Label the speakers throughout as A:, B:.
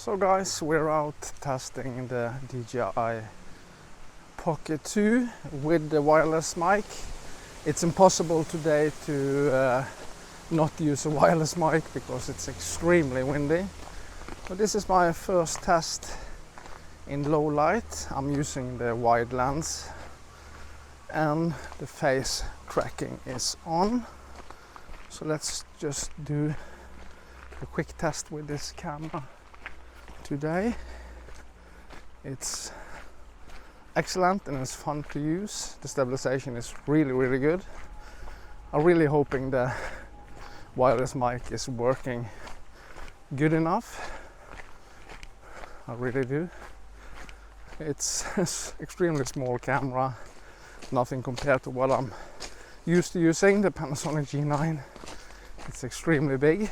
A: So guys, we're out testing the Dji Pocket 2 with the wireless mic. It's impossible today to not use a wireless mic because it's extremely windy. But this is my first test in low light. I'm using the wide lens and the face tracking is on. So let's just do a quick test with this camera today. It's excellent and it's fun to use. The stabilization is really good. I'm really hoping the wireless mic is working good enough. I really do. It's an extremely small camera, nothing compared to what I'm used to using, the Panasonic G9. It's extremely big.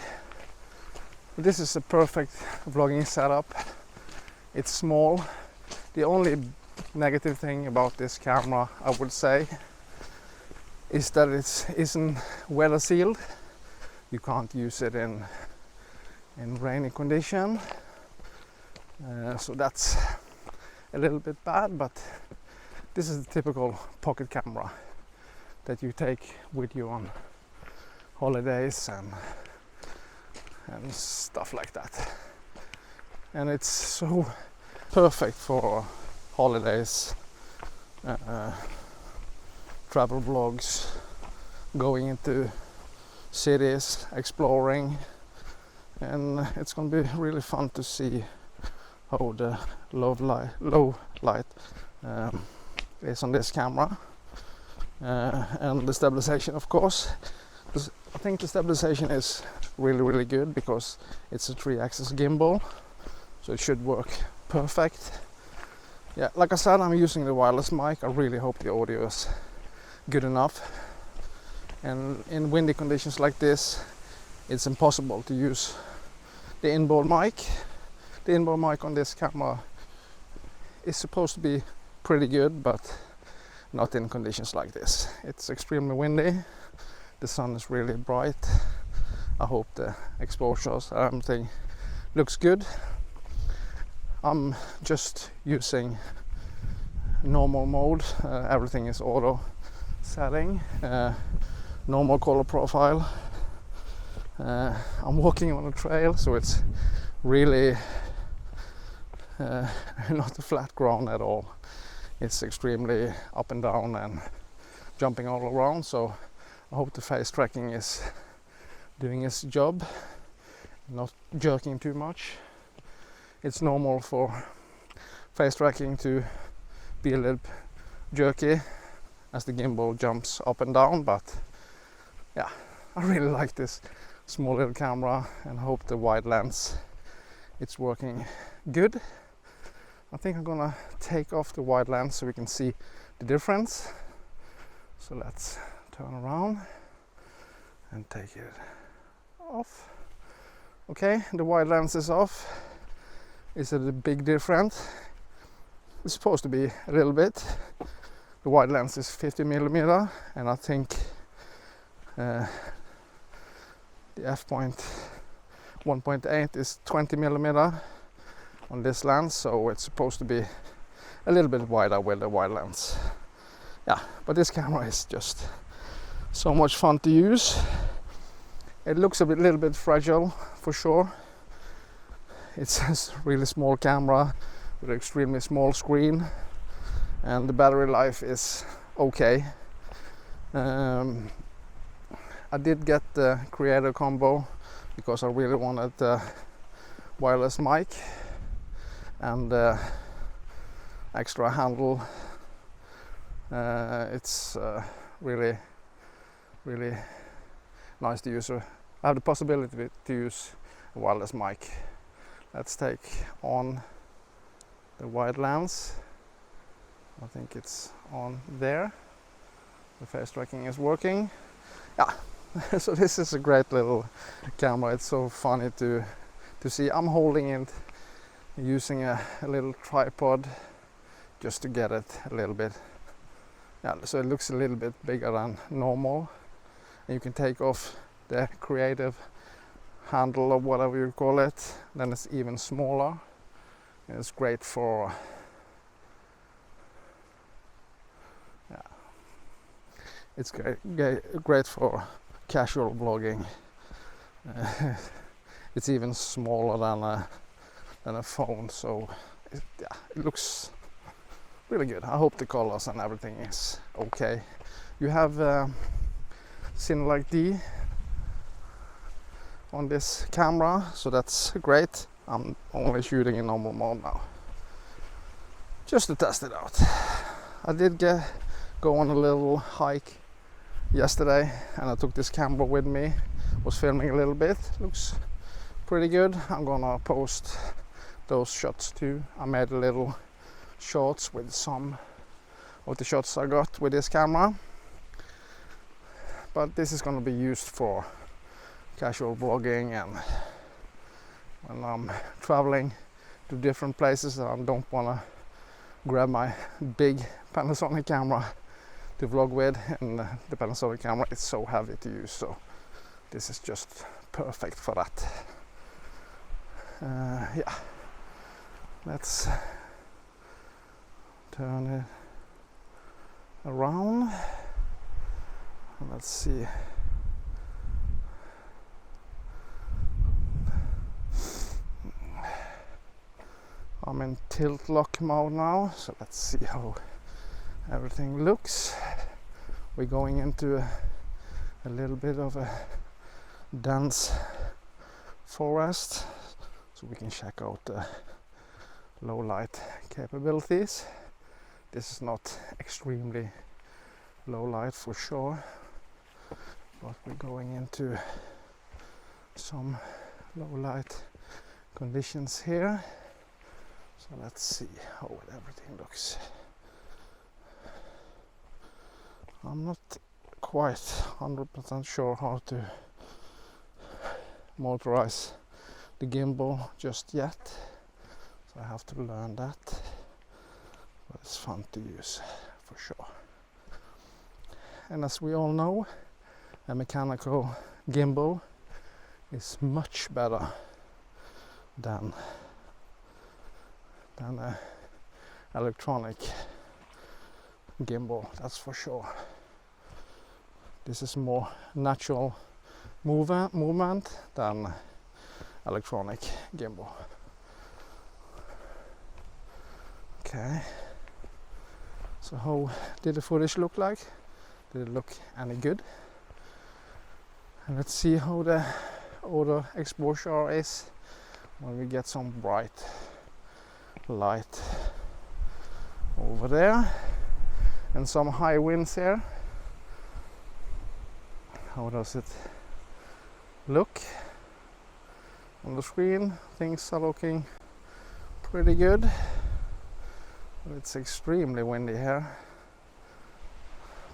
A: This is a perfect vlogging setup. It's small. The only negative thing about this camera, I would say, is that it isn't weather sealed. You can't use it in rainy condition. So that's a little bit bad, but this is the typical pocket camera that you take with you on holidays and stuff like that. And it's so perfect for holidays, travel vlogs, going into cities, exploring, and it's going to be really fun to see how the low light is on this camera, and the stabilization, of course. I think the stabilization is really good because it's a 3-axis gimbal, so it should work perfect. Yeah, like I said, I'm using the wireless mic. I really hope the audio is good enough, and in windy conditions like this it's impossible to use the inboard mic. The inboard mic on this camera is supposed to be pretty good, but not in conditions like this. It's extremely windy. The sun is really bright. I hope the exposures and everything looks good. I'm just using normal mode. Everything is auto setting. Normal color profile. I'm walking on a trail, so it's really not a flat ground at all. It's extremely up and down and jumping all around, so I hope the face tracking is doing its job, not jerking too much. It's normal for face tracking to be a little jerky as the gimbal jumps up and down, but yeah, I really like this small little camera and hope the wide lens it's working good. I think I'm gonna take off the wide lens so we can see the difference. So let's turn around and take it off. Okay, the wide lens is off. Is it a big difference? It's supposed to be a little bit. The wide lens is 50mm, and I think the f1.8 is 20mm on this lens, so it's supposed to be a little bit wider with the wide lens. Yeah, but this camera is just so much fun to use. It looks a little bit fragile for sure. It's a really small camera with an extremely small screen, and the battery life is okay. I did get the creator combo because I really wanted the wireless mic and the extra handle. It's really nice to use. I have the possibility to use a wireless mic. Let's take on the wide lens. I think it's on there. The face tracking is working. Yeah, so this is a great little camera. It's so funny to see. I'm holding it using a little tripod just to get it a little bit. Yeah, so it looks a little bit bigger than normal. And you can take off the creative handle or whatever you call it. Then it's even smaller. And it's great for it's great for casual vlogging. It's even smaller than a phone, so it looks really good. I hope the colors and everything is okay. You have Cinelec D on this camera, so that's great. I'm only shooting in normal mode now, just to test it out. I did go on a little hike yesterday, and I took this camera with me. Was filming a little bit. Looks pretty good. I'm gonna post those shots too. I made a little shorts with some of the shots I got with this camera, but this is gonna be used for casual vlogging and when I'm traveling to different places and I don't want to grab my big Panasonic camera to vlog with, and the Panasonic camera is so heavy to use, so this is just perfect for that. Yeah, let's turn it around and let's see. I'm in tilt lock mode now, so let's see how everything looks. We're going into a little bit of a dense forest, so we can check out the low light capabilities. This is not extremely low light for sure, but we're going into some low light conditions here. So let's see how everything looks. I'm not quite 100% sure how to motorize the gimbal just yet, so I have to learn that, but it's fun to use for sure. And as we all know, a mechanical gimbal is much better than a electronic gimbal, that's for sure. This is more natural movement than electronic gimbal. Okay, so how did the footage look like? Did it look any good? And let's see how the other exposure is when we get some bright light over there and some high winds here. How does it look on the screen? Things are looking pretty good, but it's extremely windy here.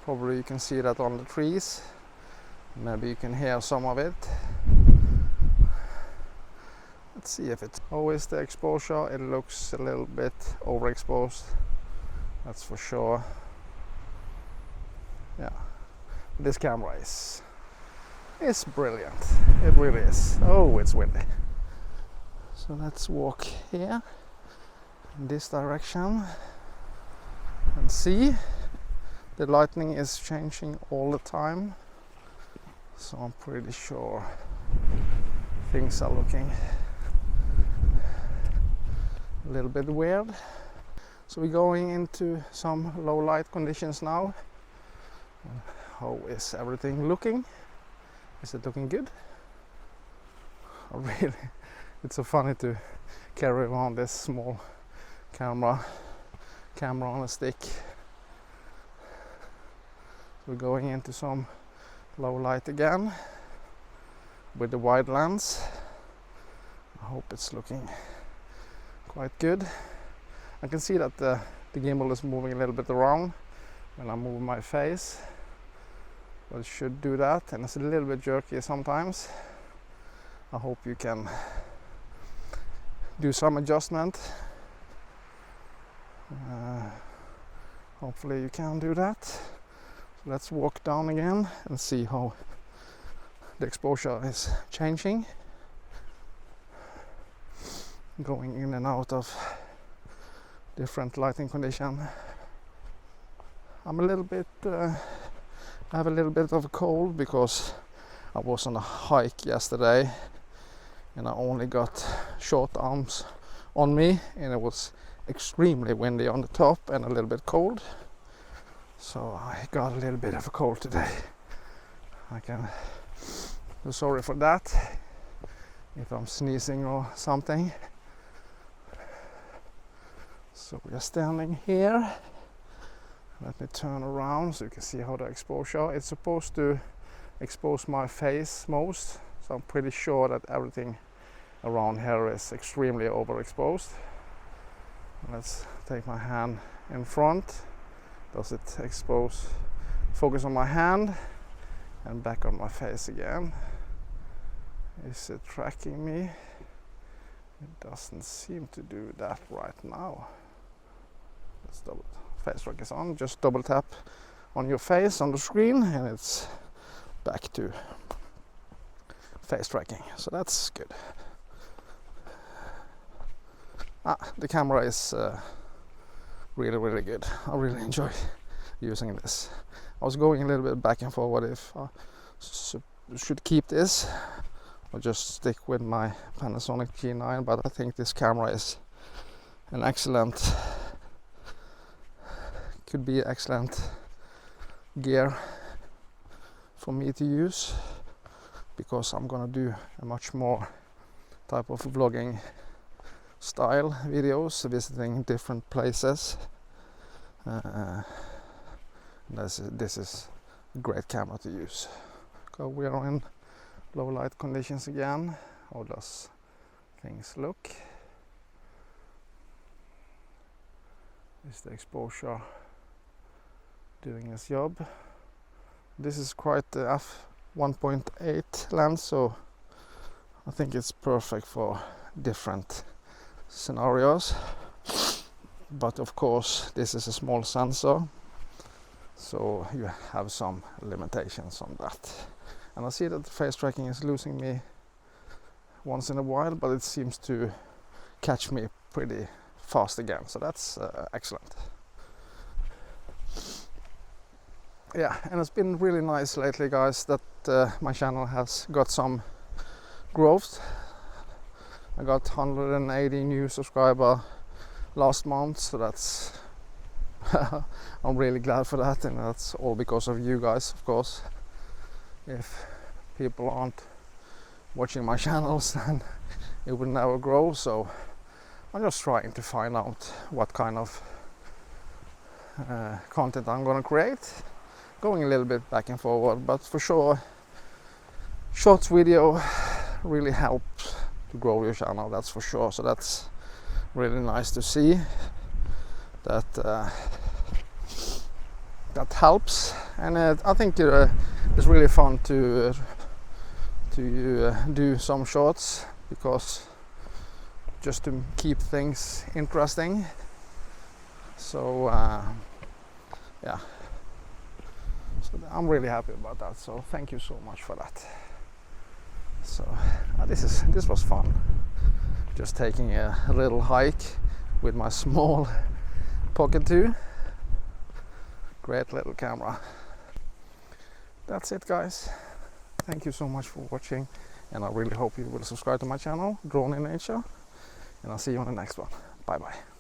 A: Probably you can see that on the trees. Maybe you can hear some of it. Let's see if it's always the exposure. It looks a little bit overexposed, that's for sure. Yeah, this camera is brilliant. It really is. Oh, it's windy. So let's walk here in this direction and see. The lighting is changing all the time, so I'm pretty sure things are looking a little bit weird. So we're going into some low light conditions now. How is everything looking? Is it looking good? Oh, really, it's so funny to carry around this small camera on a stick. We're going into some low light again with the wide lens. I hope it's looking quite good. I can see that the gimbal is moving a little bit around when I move my face, but it should do that, and it's a little bit jerky sometimes. I hope you can do some adjustment. Hopefully you can do that. So let's walk down again and see how the exposure is changing. going in and out of different lighting condition. I'm a little bit I have a little bit of a cold because I was on a hike yesterday and I only got short arms on me, and it was extremely windy on the top and a little bit cold, so I got a little bit of a cold today. I can be sorry for that if I'm sneezing or something. So we are standing here. Let me turn around so you can see how the exposure. It's supposed to expose my face most, so I'm pretty sure that everything around here is extremely overexposed. Let's take my hand in front. Does it focus on my hand and back on my face again? Is it tracking me? It doesn't seem to do that right now. Let's double face track is on. Just double tap on your face on the screen and it's back to face tracking. So that's good. The camera is really good. I really enjoy using this. I was going a little bit back and forward if I should keep this or just stick with my Panasonic G9, but I think this camera is an excellent, could be excellent gear for me to use, because I'm gonna do a much more type of vlogging style videos, visiting different places. This is a great camera to use. So we are in low light conditions again. How does things look? Is the exposure doing its job? This is quite the f1.8 lens, so I think it's perfect for different scenarios. But of course this is a small sensor, so you have some limitations on that. And I see that the face tracking is losing me once in a while, but it seems to catch me pretty fast again, so that's excellent. Yeah, and it's been really nice lately, guys, that my channel has got some growth. I got 180 new subscribers last month, so that's I'm really glad for that, and that's all because of you guys, of course. If people aren't watching my channels, then it will never grow. So I'm just trying to find out what kind of content I'm gonna create, going a little bit back and forward, but for sure shorts video really helps to grow your channel, that's for sure. So that's really nice to see that that helps, and I think it's really fun to do some shorts, because just to keep things interesting. So yeah, so I'm really happy about that, so thank you so much for that. So this was fun, just taking a little hike with my small Pocket 2. Great little camera. That's it, guys. Thank you so much for watching, and I really hope you will subscribe to my channel, Drone in Nature, and I'll see you on the next one. Bye bye.